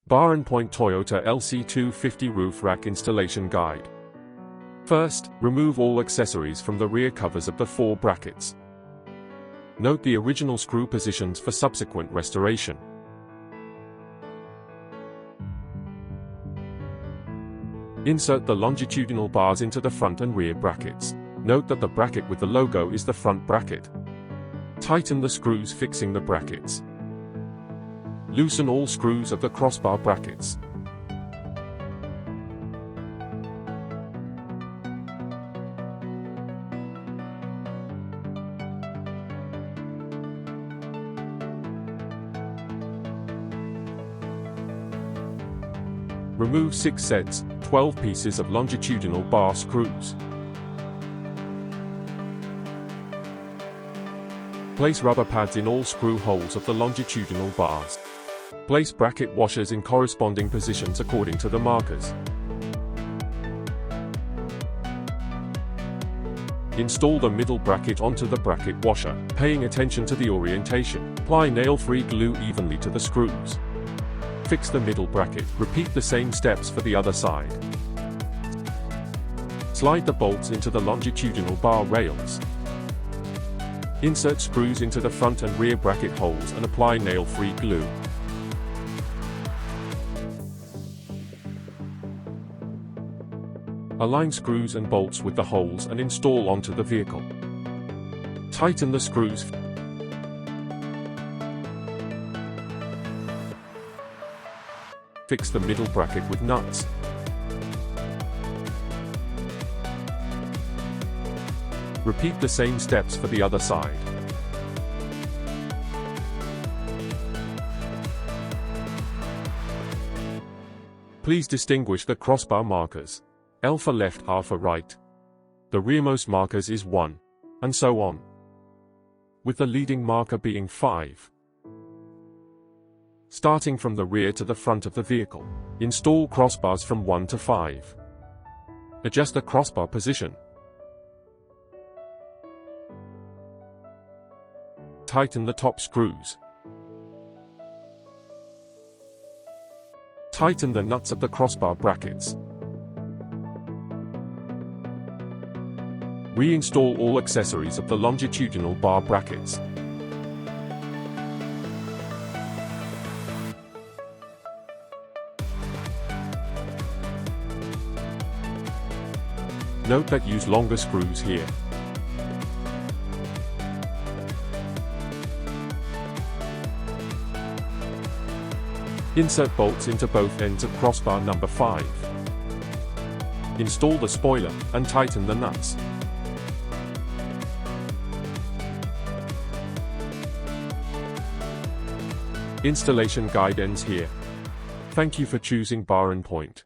Bar and Point Toyota LC250 Roof Rack Installation Guide. First, remove all accessories from the rear covers of the 4 brackets. Note the original screw positions for subsequent restoration. Insert the longitudinal bars into the front and rear brackets. Note that the bracket with the logo is the front bracket. Tighten the screws fixing the brackets. Loosen all screws of the crossbar brackets. Remove 6 sets, 12 pieces of longitudinal bar screws. Place rubber pads in all screw holes of the longitudinal bars. Place bracket washers in corresponding positions according to the markers. Install the middle bracket onto the bracket washer, paying attention to the orientation. Apply nail-free glue evenly to the screws. Fix the middle bracket. Repeat the same steps for the other side. Slide the bolts into the longitudinal bar rails. Insert screws into the front and rear bracket holes and apply nail-free glue. Align screws and bolts with the holes and install onto the vehicle. Tighten the screws. Fix the middle bracket with nuts. Repeat the same steps for the other side. Please distinguish the crossbar markers. L for left, R for right. The rearmost markers is 1, and so on, with the leading marker being 5. Starting from the rear to the front of the vehicle, install crossbars from 1 to 5. Adjust the crossbar position. Tighten the top screws. Tighten the nuts of the crossbar brackets. Reinstall all accessories of the longitudinal bar brackets. Note that use longer screws here. Insert bolts into both ends of crossbar number 5. Install the spoiler and tighten the nuts. Installation guide ends here. Thank you for choosing Bar and Point.